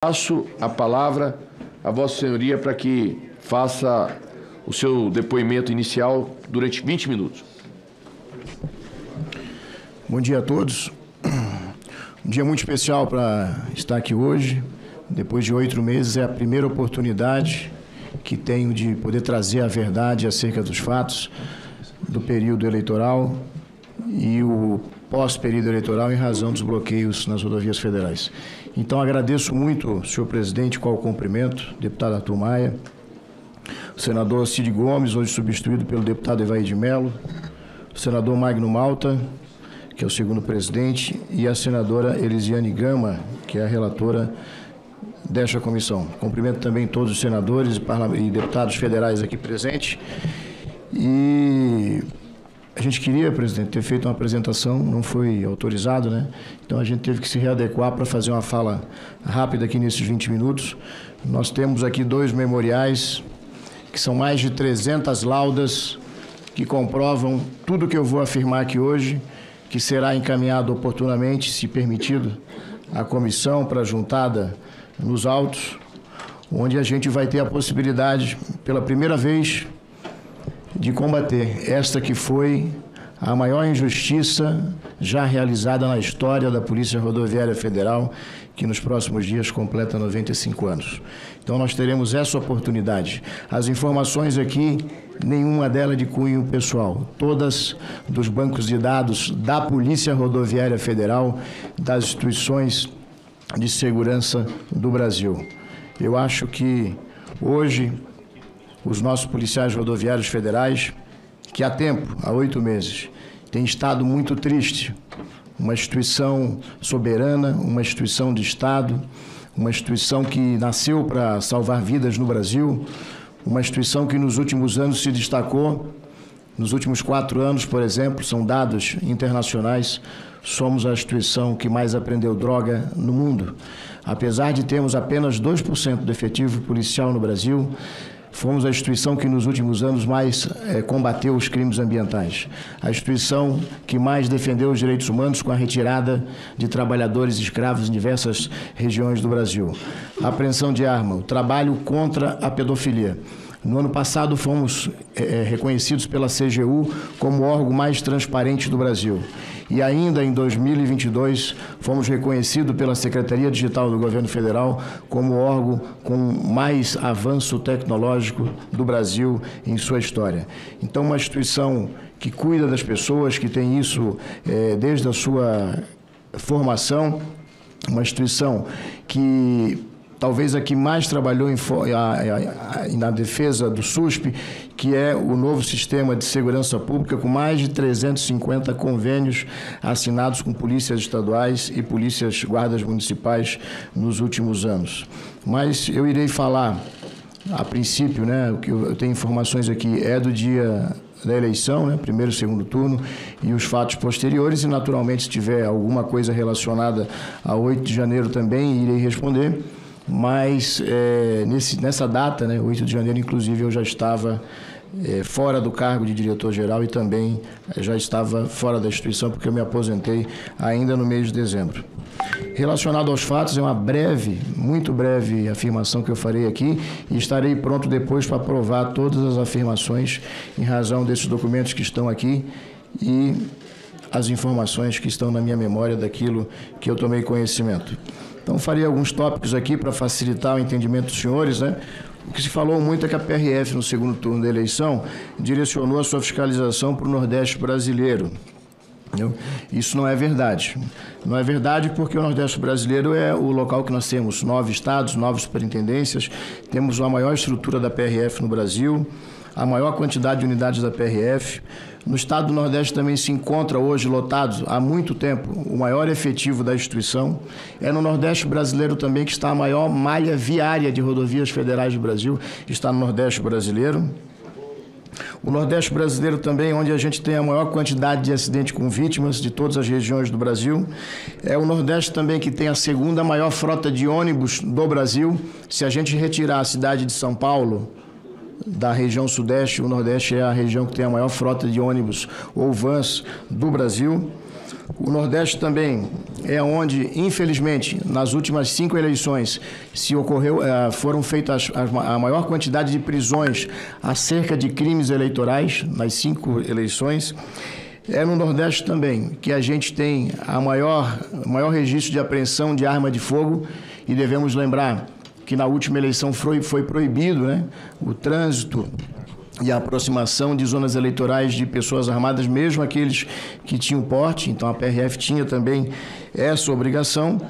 Passo a palavra a Vossa Senhoria para que faça o seu depoimento inicial durante 20 minutos. Bom dia a todos. Um dia muito especial para estar aqui hoje. Depois de 8 meses, é a primeira oportunidade que tenho de poder trazer a verdade acerca dos fatos do período eleitoral e o pós-período eleitoral em razão dos bloqueios nas rodovias federais. Então, agradeço muito, senhor presidente, qual o cumprimento, deputado Arthur Maia, o senador Cid Gomes, hoje substituído pelo deputado Evair de Mello, o senador Magno Malta, que é o segundo presidente, e a senadora Elisiane Gama, que é a relatora desta comissão. Cumprimento também todos os senadores e deputados federais aqui presentes. E a gente queria, presidente, ter feito uma apresentação, não foi autorizado, né? Então a gente teve que se readequar para fazer uma fala rápida aqui nesses 20 minutos. Nós temos aqui 2 memoriais, que são mais de 300 laudas que comprovam tudo que eu vou afirmar aqui hoje, que será encaminhado oportunamente, se permitido, à comissão para juntada nos autos, onde a gente vai ter a possibilidade, pela primeira vez, de combater esta que foi a maior injustiça já realizada na história da Polícia Rodoviária Federal, que nos próximos dias completa 95 anos. Então nós teremos essa oportunidade. As informações aqui, nenhuma delas de cunho pessoal, todas dos bancos de dados da Polícia Rodoviária Federal, das instituições de segurança do Brasil. Eu acho que hoje os nossos policiais rodoviários federais, que há tempo, há 8 meses, têm estado muito triste. Uma instituição soberana, uma instituição de Estado, uma instituição que nasceu para salvar vidas no Brasil, uma instituição que nos últimos anos se destacou. Nos últimos 4 anos, por exemplo, são dados internacionais, somos a instituição que mais apreendeu droga no mundo. Apesar de termos apenas 2% do efetivo policial no Brasil, fomos a instituição que nos últimos anos mais combateu os crimes ambientais. A instituição que mais defendeu os direitos humanos com a retirada de trabalhadores escravos em diversas regiões do Brasil. A apreensão de arma, o trabalho contra a pedofilia. No ano passado fomos reconhecidos pela CGU como o órgão mais transparente do Brasil. E ainda em 2022 fomos reconhecidos pela Secretaria Digital do Governo Federal como o órgão com mais avanço tecnológico do Brasil em sua história. Então, uma instituição que cuida das pessoas, que tem isso desde a sua formação, uma instituição que talvez a que mais trabalhou na defesa do SUSP, que é o novo sistema de segurança pública, com mais de 350 convênios assinados com polícias estaduais e polícias guardas municipais nos últimos anos. Mas eu irei falar, a princípio, né, o que eu tenho informações aqui é do dia da eleição, né, primeiro e segundo turno, e os fatos posteriores, e naturalmente, se tiver alguma coisa relacionada a 8 de janeiro também, irei responder. Mas nessa data, né, 8 de janeiro, inclusive, eu já estava fora do cargo de diretor-geral e também já estava fora da instituição, porque eu me aposentei ainda no mês de dezembro. Relacionado aos fatos, é uma breve, muito breve afirmação que eu farei aqui e estarei pronto depois para provar todas as afirmações em razão desses documentos que estão aqui e as informações que estão na minha memória daquilo que eu tomei conhecimento. Então, farei alguns tópicos aqui para facilitar o entendimento dos senhores, né? O que se falou muito é que a PRF, no segundo turno da eleição, direcionou a sua fiscalização para o Nordeste brasileiro. Entendeu? Isso não é verdade. Não é verdade porque o Nordeste brasileiro é o local que nós temos 9 estados, 9 superintendências, temos a maior estrutura da PRF no Brasil, a maior quantidade de unidades da PRF. No estado do Nordeste também se encontra hoje lotado, há muito tempo, o maior efetivo da instituição. É no Nordeste brasileiro também que está a maior malha viária de rodovias federais do Brasil, está no Nordeste brasileiro. O Nordeste brasileiro também, onde a gente tem a maior quantidade de acidentes com vítimas de todas as regiões do Brasil. É o Nordeste também que tem a segunda maior frota de ônibus do Brasil. Se a gente retirar a cidade de São Paulo da região Sudeste, o Nordeste é a região que tem a maior frota de ônibus ou vans do Brasil. O Nordeste também é onde, infelizmente, nas últimas 5 eleições, foram feitas a maior quantidade de prisões acerca de crimes eleitorais, nas 5 eleições. É no Nordeste também que a gente tem o maior registro de apreensão de arma de fogo, e devemos lembrar que na última eleição foi proibido, né, o trânsito e a aproximação de zonas eleitorais de pessoas armadas, mesmo aqueles que tinham porte. Então a PRF tinha também essa obrigação.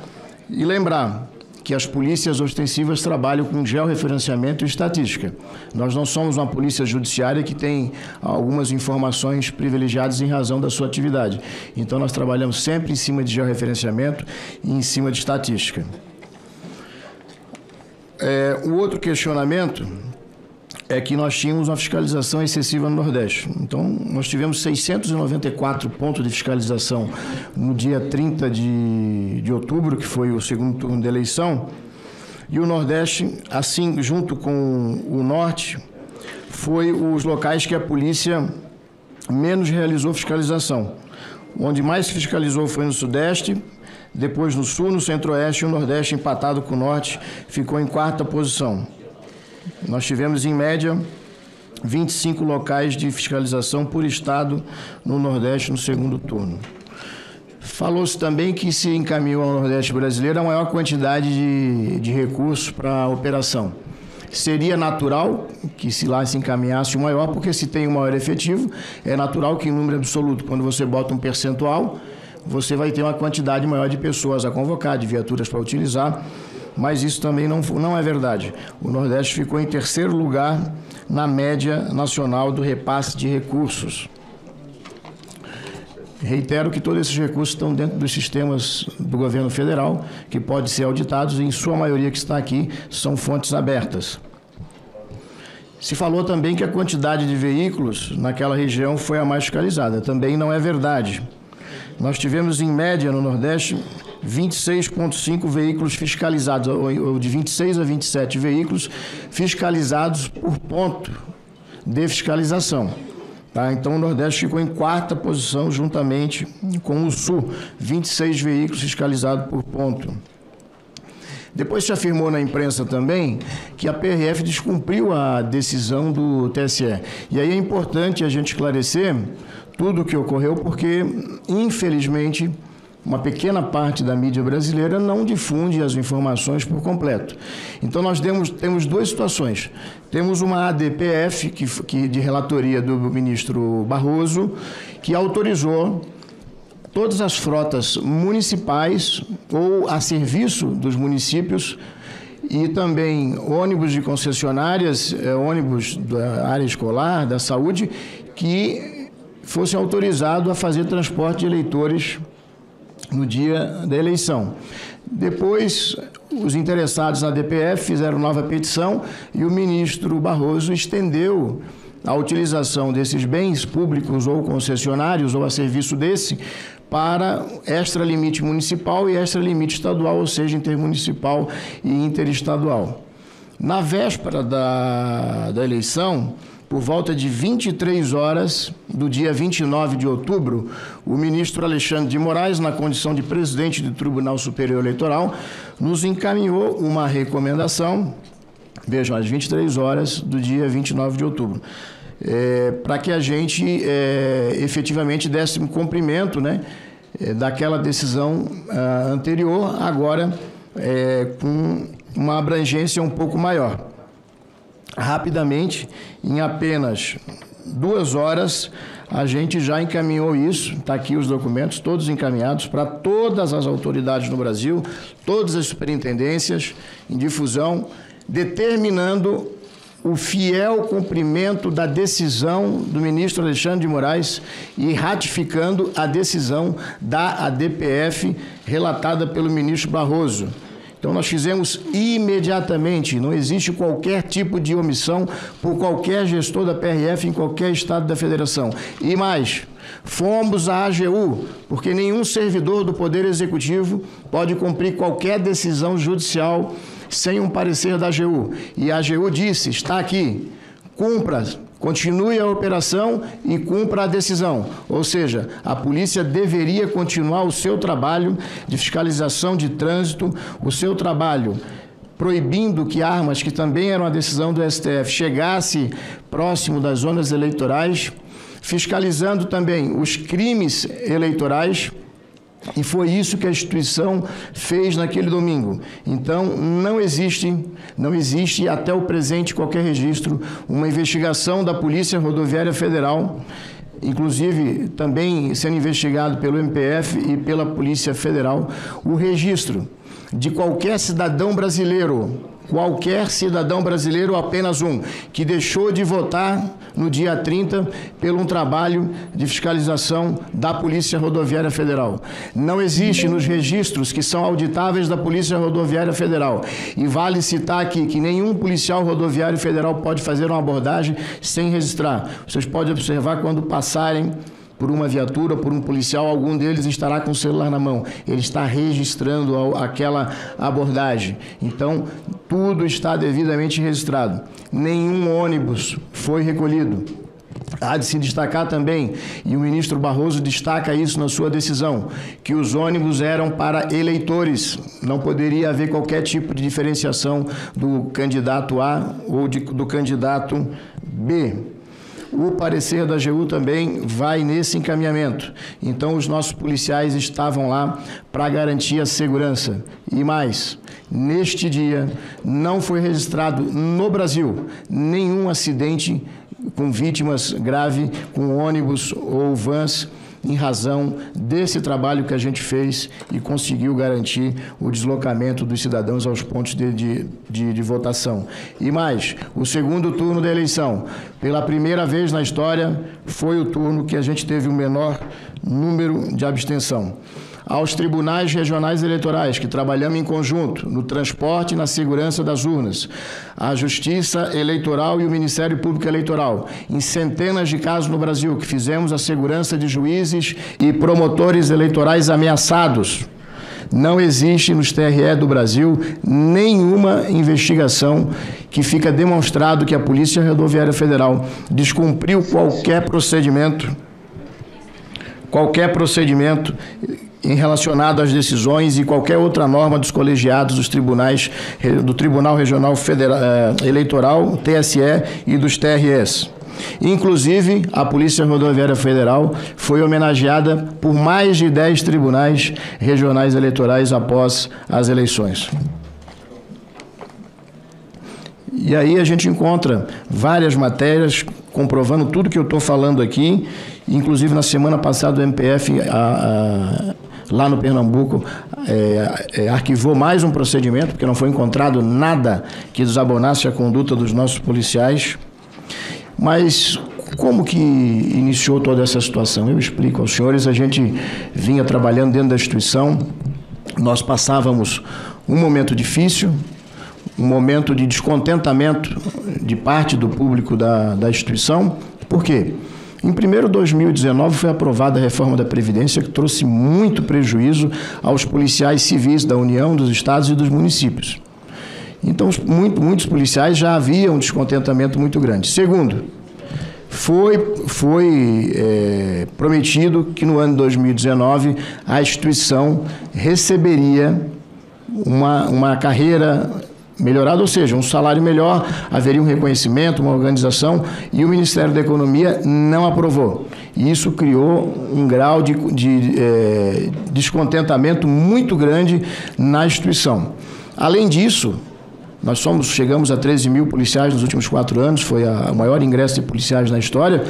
E lembrar que as polícias ostensivas trabalham com georreferenciamento e estatística. Nós não somos uma polícia judiciária que tem algumas informações privilegiadas em razão da sua atividade. Então nós trabalhamos sempre em cima de georreferenciamento e em cima de estatística. O outro questionamento é que nós tínhamos uma fiscalização excessiva no Nordeste. Então, nós tivemos 694 pontos de fiscalização no dia 30 de outubro, que foi o segundo turno da eleição, e o Nordeste, assim, junto com o Norte, foi os locais que a polícia menos realizou fiscalização. Onde mais se fiscalizou foi no Sudeste, depois no Sul, no Centro-Oeste, e o Nordeste, empatado com o Norte, ficou em 4ª posição. Nós tivemos, em média, 25 locais de fiscalização por estado no Nordeste no segundo turno. Falou-se também que se encaminhou ao Nordeste brasileiro a maior quantidade de recursos para a operação. Seria natural que se lá se encaminhasse o maior, porque se tem o maior efetivo, é natural que em número absoluto, quando você bota um percentual, você vai ter uma quantidade maior de pessoas a convocar, de viaturas para utilizar, mas isso também não é verdade. O Nordeste ficou em 3º lugar na média nacional do repasse de recursos. Reitero que todos esses recursos estão dentro dos sistemas do governo federal, que podem ser auditados, e em sua maioria que está aqui são fontes abertas. Se falou também que a quantidade de veículos naquela região foi a mais fiscalizada. Também não é verdade. Nós tivemos, em média, no Nordeste, 26,5 veículos fiscalizados, ou de 26 a 27 veículos fiscalizados por ponto de fiscalização. Tá? Então, o Nordeste ficou em 4ª posição, juntamente com o Sul, 26 veículos fiscalizados por ponto. Depois se afirmou na imprensa também que a PRF descumpriu a decisão do TSE. E aí é importante a gente esclarecer tudo o que ocorreu, porque, infelizmente, uma pequena parte da mídia brasileira não difunde as informações por completo. Então, nós temos 2 situações. Temos uma ADPF, que de relatoria do ministro Barroso, que autorizou todas as frotas municipais ou a serviço dos municípios e também ônibus de concessionárias, ônibus da área escolar, da saúde, que fossem autorizados a fazer transporte de eleitores no dia da eleição. Depois, os interessados na DPF fizeram nova petição e o ministro Barroso estendeu a utilização desses bens públicos ou concessionários ou a serviço desse para extralimite municipal e extralimite estadual, ou seja, intermunicipal e interestadual. Na véspera da eleição, por volta de 23 horas do dia 29 de outubro, o ministro Alexandre de Moraes, na condição de presidente do Tribunal Superior Eleitoral, nos encaminhou uma recomendação, vejam, às 23 horas do dia 29 de outubro, para que a gente efetivamente desse um cumprimento, né, daquela decisão anterior, agora com uma abrangência um pouco maior. Rapidamente, em apenas 2 horas, a gente já encaminhou isso, está aqui os documentos, todos encaminhados para todas as autoridades no Brasil, todas as superintendências em difusão, determinando o fiel cumprimento da decisão do ministro Alexandre de Moraes e ratificando a decisão da ADPF relatada pelo ministro Barroso. Então, nós fizemos imediatamente, não existe qualquer tipo de omissão por qualquer gestor da PRF em qualquer estado da federação. E mais, fomos à AGU, porque nenhum servidor do Poder Executivo pode cumprir qualquer decisão judicial sem um parecer da AGU. E a AGU disse, está aqui, cumpra continue a operação e cumpra a decisão. Ou seja, a polícia deveria continuar o seu trabalho de fiscalização de trânsito, o seu trabalho proibindo que armas, que também era uma decisão do STF, chegasse próximo das zonas eleitorais, fiscalizando também os crimes eleitorais. E foi isso que a instituição fez naquele domingo. Então, não existe até o presente qualquer registro, uma investigação da Polícia Rodoviária Federal, inclusive também sendo investigado pelo MPF e pela Polícia Federal, o registro de qualquer cidadão brasileiro, apenas um, que deixou de votar no dia 30 pelo um trabalho de fiscalização da Polícia Rodoviária Federal. Não existe nos registros que são auditáveis da Polícia Rodoviária Federal. E vale citar aqui que nenhum policial rodoviário federal pode fazer uma abordagem sem registrar. Vocês podem observar quando passarem por uma viatura, por um policial, algum deles estará com o celular na mão. Ele está registrando aquela abordagem. Então, tudo está devidamente registrado. Nenhum ônibus foi recolhido. Há de se destacar também, e o ministro Barroso destaca isso na sua decisão, que os ônibus eram para eleitores. Não poderia haver qualquer tipo de diferenciação do candidato A ou do candidato B. O parecer da AGU também vai nesse encaminhamento. Então, os nossos policiais estavam lá para garantir a segurança. E mais, neste dia, não foi registrado no Brasil nenhum acidente com vítimas graves, com ônibus ou vans, em razão desse trabalho que a gente fez e conseguiu garantir o deslocamento dos cidadãos aos pontos de votação. E mais, o segundo turno da eleição, pela primeira vez na história, foi o turno que a gente teve o menor número de abstenção. Aos tribunais regionais eleitorais, que trabalhamos em conjunto, no transporte e na segurança das urnas, a Justiça Eleitoral e o Ministério Público Eleitoral, em centenas de casos no Brasil, que fizemos a segurança de juízes e promotores eleitorais ameaçados. Não existe nos TRE do Brasil nenhuma investigação que fica demonstrado que a Polícia Rodoviária Federal descumpriu qualquer procedimento em relacionado às decisões e qualquer outra norma dos colegiados dos tribunais, do Tribunal Regional Eleitoral, TSE e dos TREs. Inclusive, a Polícia Rodoviária Federal foi homenageada por mais de 10 tribunais regionais eleitorais após as eleições. E aí a gente encontra várias matérias comprovando tudo que eu estou falando aqui. Inclusive, na semana passada, o MPF, lá no Pernambuco, arquivou mais um procedimento, porque não foi encontrado nada que desabonasse a conduta dos nossos policiais. Mas como que iniciou toda essa situação? Eu explico aos senhores. A gente vinha trabalhando dentro da instituição, nós passávamos um momento difícil, um momento de descontentamento de parte do público da instituição. Por quê? Em 2019 foi aprovada a reforma da Previdência, que trouxe muito prejuízo aos policiais civis da União, dos estados e dos municípios. Então, muitos policiais já haviam um descontentamento muito grande. Segundo, foi prometido que no ano de 2019 a instituição receberia uma carreira melhorado, ou seja, um salário melhor, haveria um reconhecimento, uma organização, e o Ministério da Economia não aprovou. E isso criou um grau de descontentamento muito grande na instituição. Além disso, nós chegamos a 13 mil policiais nos últimos 4 anos, foi o maior ingresso de policiais na história.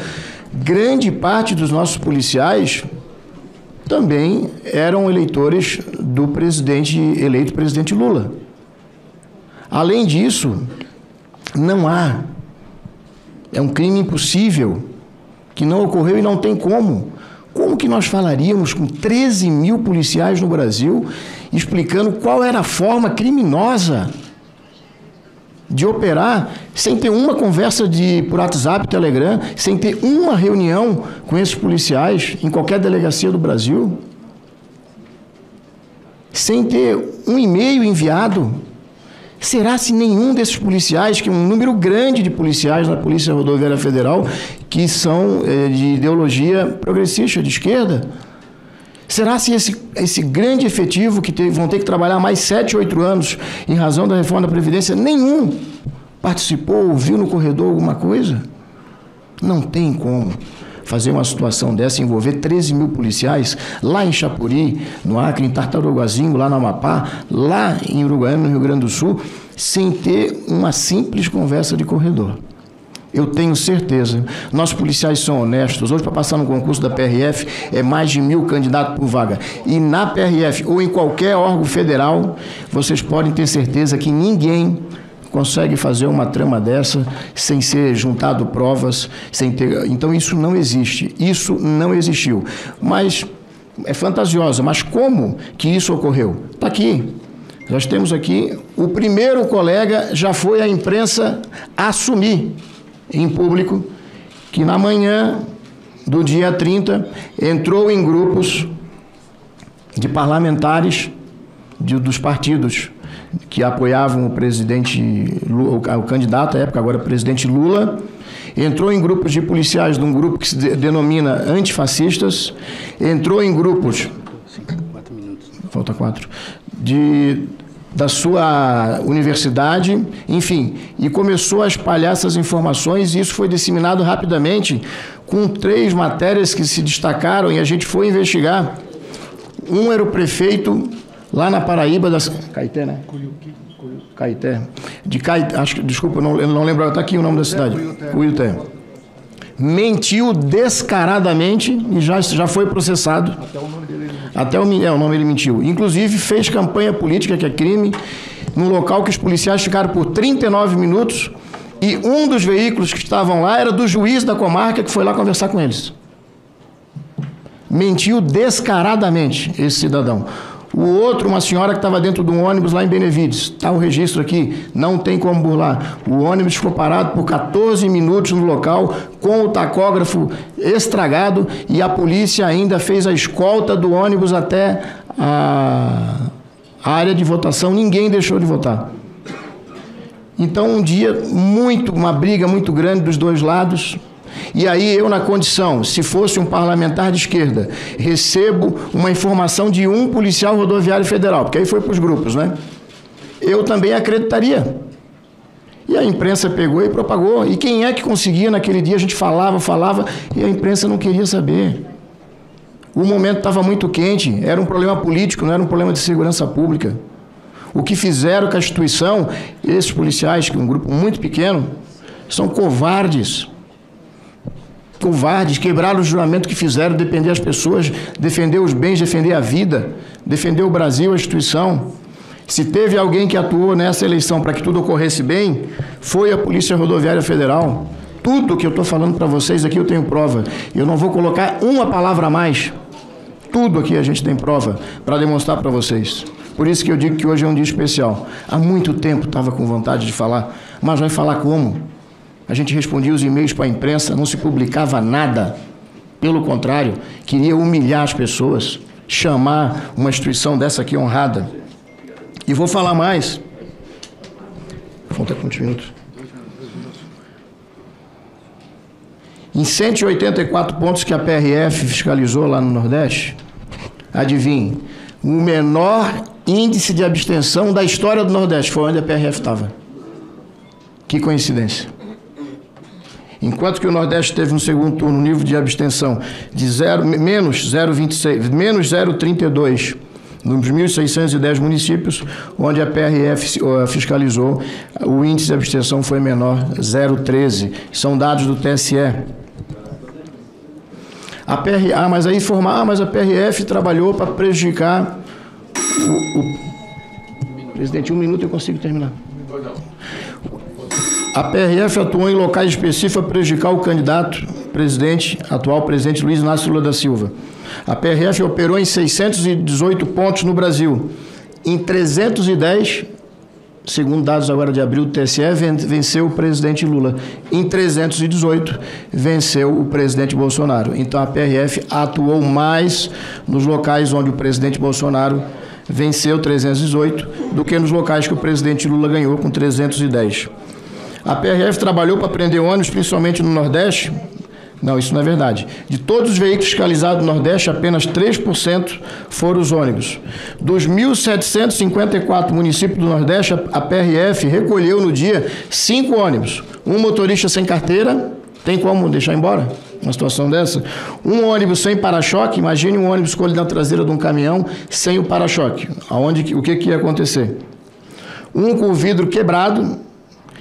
Grande parte dos nossos policiais também eram eleitores do eleito presidente Lula. Além disso, é um crime impossível, que não ocorreu e não tem como. Como que nós falaríamos com 13 mil policiais no Brasil, explicando qual era a forma criminosa de operar, sem ter uma conversa por WhatsApp, Telegram, sem ter uma reunião com esses policiais em qualquer delegacia do Brasil, sem ter um e-mail enviado, Será se nenhum desses policiais, que é um número grande de policiais na Polícia Rodoviária Federal, que são de ideologia progressista, de esquerda, será se esse grande efetivo que vão ter que trabalhar mais 7, 8 anos em razão da reforma da Previdência, nenhum participou, ouviu no corredor alguma coisa? Não tem como fazer uma situação dessa, envolver 13 mil policiais lá em Chapuri, no Acre, em Tartarugazinho, lá no Amapá, lá em Uruguaiana, no Rio Grande do Sul, sem ter uma simples conversa de corredor. Eu tenho certeza, nossos policiais são honestos. Hoje, para passar no concurso da PRF, é mais de 1.000 candidatos por vaga. E na PRF ou em qualquer órgão federal, vocês podem ter certeza que ninguém consegue fazer uma trama dessa sem ser juntado provas, sem ter... Então, isso não existe. Isso não existiu. Mas é fantasiosa. Mas como que isso ocorreu? Está aqui. Nós temos aqui, o primeiro colega já foi à imprensa assumir em público que na manhã do dia 30 entrou em grupos de parlamentares dos partidos que apoiavam o presidente Lula, o candidato à época, agora presidente Lula, entrou em grupos de policiais de um grupo que se denomina antifascistas, entrou em grupos... 4 minutos. Falta 4. Da sua universidade, enfim, e começou a espalhar essas informações, e isso foi disseminado rapidamente, com 3 matérias que se destacaram, e a gente foi investigar. Um era o prefeito lá na Paraíba, Caeté, né? Caeté. Desculpa, eu não lembro, está aqui o nome da cidade. Cuiuté. Mentiu descaradamente e já foi processado. Até o nome ele mentiu. Inclusive fez campanha política, que é crime, num local que os policiais ficaram por 39 minutos e um dos veículos que estavam lá era do juiz da comarca que foi lá conversar com eles. Mentiu descaradamente esse cidadão. O outro, uma senhora que estava dentro de um ônibus lá em Benevides. Está o registro aqui, não tem como burlar. O ônibus ficou parado por 14 minutos no local, com o tacógrafo estragado, e a polícia ainda fez a escolta do ônibus até a área de votação. Ninguém deixou de votar. Então, um dia, uma briga muito grande dos dois lados. E aí eu, na condição, se fosse um parlamentar de esquerda, recebo uma informação de um policial rodoviário federal, porque aí foi para os grupos, né? Eu também acreditaria. E a imprensa pegou e propagou. E quem é que conseguia naquele dia? A gente falava, e a imprensa não queria saber. O momento estava muito quente, era um problema político, não era um problema de segurança pública. O que fizeram com a instituição, esses policiais, que é um grupo muito pequeno, são covardes. Covardes, quebraram o juramento que fizeram, defender as pessoas, defender os bens, defender a vida, defender o Brasil, a instituição. Se teve alguém que atuou nessa eleição para que tudo ocorresse bem, foi a Polícia Rodoviária Federal. Tudo que eu estou falando para vocês aqui eu tenho prova. Eu não vou colocar uma palavra a mais. Tudo aqui a gente tem prova para demonstrar para vocês. Por isso que eu digo que hoje é um dia especial. Há muito tempo estava com vontade de falar, mas vai falar como? A gente respondia os e-mails para a imprensa, não se publicava nada. Pelo contrário, queria humilhar as pessoas, chamar uma instituição dessa aqui honrada. E vou falar mais. Falta quantos minutos? Em 184 pontos que a PRF fiscalizou lá no Nordeste, adivinhe, o menor índice de abstenção da história do Nordeste foi onde a PRF estava. Que coincidência. Enquanto que o Nordeste teve no segundo turno um nível de abstenção de menos 0,32 nos 1.610 municípios, onde a PRF fiscalizou, o índice de abstenção foi menor, 0,13. São dados do TSE. Mas a PRF trabalhou para prejudicar Presidente, 1 minuto eu consigo terminar. A PRF atuou em locais específicos para prejudicar o candidato atual presidente Luiz Inácio Lula da Silva. A PRF operou em 618 pontos no Brasil. Em 310, segundo dados agora de abril do TSE, venceu o presidente Lula. Em 318, venceu o presidente Bolsonaro. Então, a PRF atuou mais nos locais onde o presidente Bolsonaro venceu 318, do que nos locais que o presidente Lula ganhou, com 310. A PRF trabalhou para prender ônibus, principalmente no Nordeste. Não, isso não é verdade. De todos os veículos fiscalizados no Nordeste, apenas 3% foram os ônibus. Dos 1.754 municípios do Nordeste, a PRF recolheu no dia 5 ônibus. Um motorista sem carteira, tem como deixar embora uma situação dessa? Um ônibus sem para-choque, imagine um ônibus com ele na traseira de um caminhão sem o para-choque. O que ia acontecer? Um com o vidro quebrado,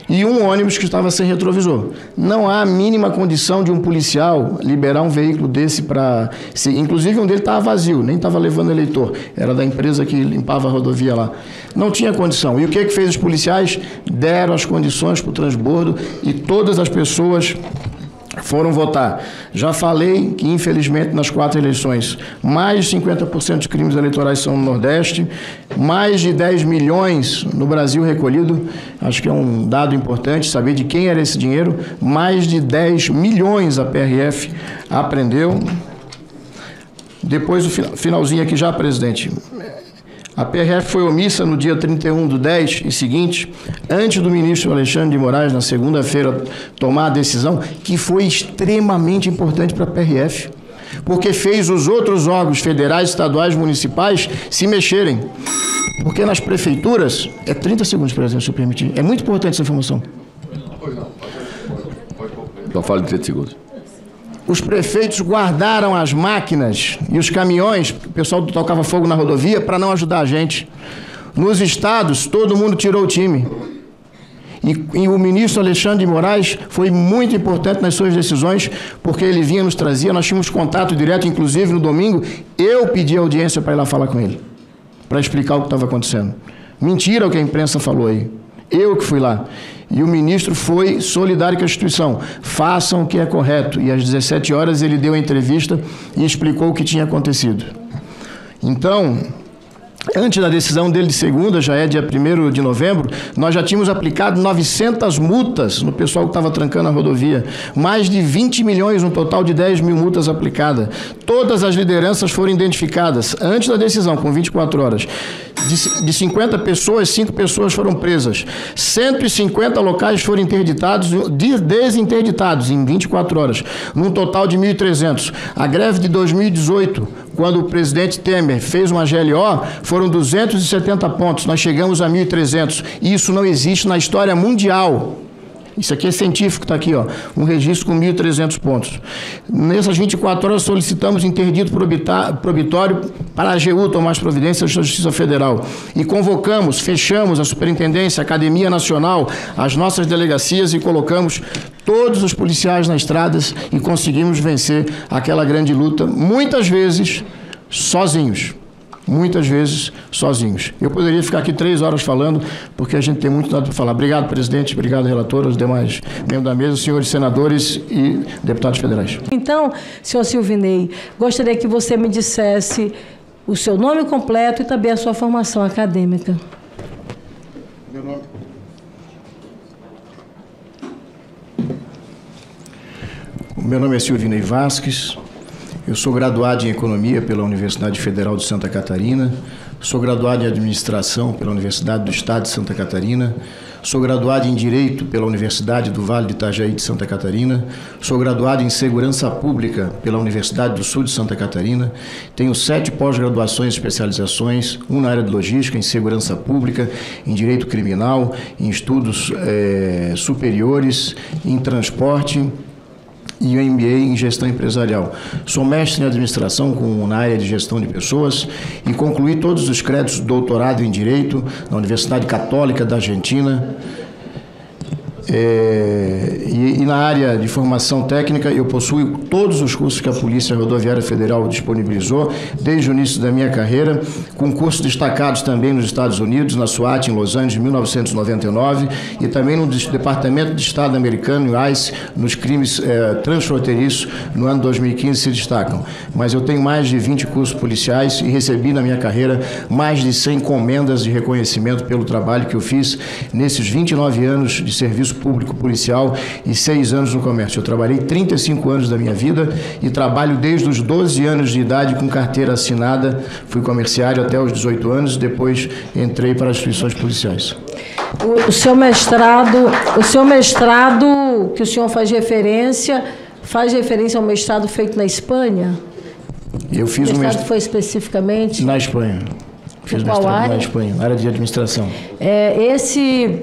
e um ônibus que estava sem retrovisor. Não há a mínima condição de um policial liberar um veículo desse para... Inclusive, um dele estava vazio, nem estava levando eleitor. Era da empresa que limpava a rodovia lá. Não tinha condição. E o que fez os policiais? Deram as condições para o transbordo e todas as pessoas foram votar. Já falei que, infelizmente, nas 4 eleições, mais de 50% dos crimes eleitorais são no Nordeste, mais de 10 milhões no Brasil recolhido, acho que é um dado importante saber de quem era esse dinheiro, mais de 10 milhões a PRF apreendeu. Depois, o finalzinho aqui já, presidente. A PRF foi omissa no dia 31/10 e seguinte, antes do ministro Alexandre de Moraes, na segunda-feira, tomar a decisão, que foi extremamente importante para a PRF, porque fez os outros órgãos federais, estaduais, municipais se mexerem. Porque nas prefeituras... 30 segundos, presidente, se eu permitir. É muito importante essa informação. Pois não. Só fala de 30 segundos. Os prefeitos guardaram as máquinas e os caminhões, o pessoal tocava fogo na rodovia, para não ajudar a gente. Nos estados, todo mundo tirou o time. E o ministro Alexandre de Moraes foi muito importante nas suas decisões, porque ele vinha, nos trazia, nós tínhamos contato direto, inclusive no domingo, eu pedi audiência para ir lá falar com ele, para explicar o que estava acontecendo. Mentira o que a imprensa falou aí. Eu que fui lá. E o ministro foi solidário com a instituição. Façam o que é correto. E às 17 horas ele deu a entrevista e explicou o que tinha acontecido. Então, antes da decisão dele de segunda, já é dia 1º de novembro, nós já tínhamos aplicado 900 multas no pessoal que estava trancando a rodovia. Mais de 20 milhões, um total de 10 mil multas aplicadas. Todas as lideranças foram identificadas antes da decisão, com 24 horas. De 50 pessoas, 5 pessoas foram presas. 150 locais foram interditados, desinterditados em 24 horas, num total de 1.300. A greve de 2018, quando o presidente Temer fez uma GLO, foram 270 pontos. Nós chegamos a 1.300. E isso não existe na história mundial. Isso aqui é científico, está aqui, ó, um registro com 1.300 pontos. Nessas 24 horas solicitamos interdito probitório para a AGU tomar as providências da Justiça Federal. E convocamos, fechamos a Superintendência, a Academia Nacional, as nossas delegacias e colocamos todos os policiais nas estradas e conseguimos vencer aquela grande luta, muitas vezes sozinhos. Muitas vezes sozinhos. Eu poderia ficar aqui 3 horas falando, porque a gente tem muito nada para falar. Obrigado, presidente, obrigado, relator, aos demais membros da mesa, senhores senadores e deputados federais. Então, senhor Silvinei, gostaria que você me dissesse o seu nome completo e também a sua formação acadêmica. Meu nome é Silvinei Vasques. Eu sou graduado em Economia pela Universidade Federal de Santa Catarina, sou graduado em Administração pela Universidade do Estado de Santa Catarina, sou graduado em Direito pela Universidade do Vale de Itajaí de Santa Catarina, sou graduado em Segurança Pública pela Universidade do Sul de Santa Catarina, tenho 7 pós-graduações e especializações, uma na área de Logística, em Segurança Pública, em Direito Criminal, em Estudos Superiores, em Transporte, e o MBA em Gestão Empresarial. Sou mestre em Administração na área de Gestão de Pessoas e concluí todos os créditos do doutorado em Direito na Universidade Católica da Argentina. E na área de formação técnica, eu possuo todos os cursos que a Polícia Rodoviária Federal disponibilizou desde o início da minha carreira, com cursos destacados também nos Estados Unidos, na SWAT, em Los Angeles, em 1999, e também no Departamento de Estado americano, ICE, nos crimes transfronteiriços, no ano 2015, se destacam. Mas eu tenho mais de 20 cursos policiais e recebi na minha carreira mais de 100 comendas de reconhecimento pelo trabalho que eu fiz nesses 29 anos de serviço público policial e 6 anos no comércio. Eu trabalhei 35 anos da minha vida e trabalho desde os 12 anos de idade com carteira assinada. Fui comerciário até os 18 anos, depois entrei para as instituições policiais. O seu mestrado que o senhor faz referência ao mestrado feito na Espanha? Eu fiz o mestrado foi especificamente? Na Espanha. Fiz mestrado na Espanha, na área de administração. Esse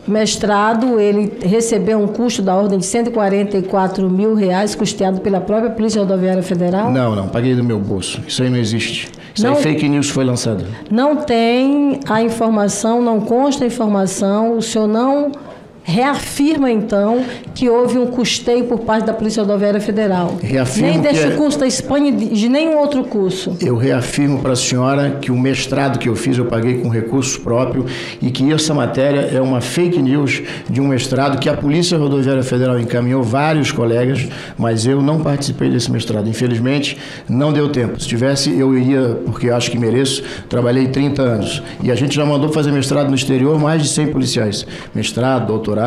mestrado, ele recebeu um custo da ordem de R$144 mil, custeado pela própria Polícia Rodoviária Federal? Não, paguei do meu bolso. Isso aí não existe. Isso aí fake news foi lançado. Não tem a informação, não consta a informação, o senhor não reafirma, então, que houve um custeio por parte da Polícia Rodoviária Federal. Reafirmo nem deste curso da Espanha, de nenhum outro curso. Eu reafirmo para a senhora que o mestrado que eu fiz eu paguei com recurso próprio e que essa matéria é uma fake news de um mestrado que a Polícia Rodoviária Federal encaminhou vários colegas, mas eu não participei desse mestrado. Infelizmente, não deu tempo. Se tivesse, eu iria, porque acho que mereço. Trabalhei 30 anos. E a gente já mandou fazer mestrado no exterior, mais de 100 policiais. Mestrado, doutorado.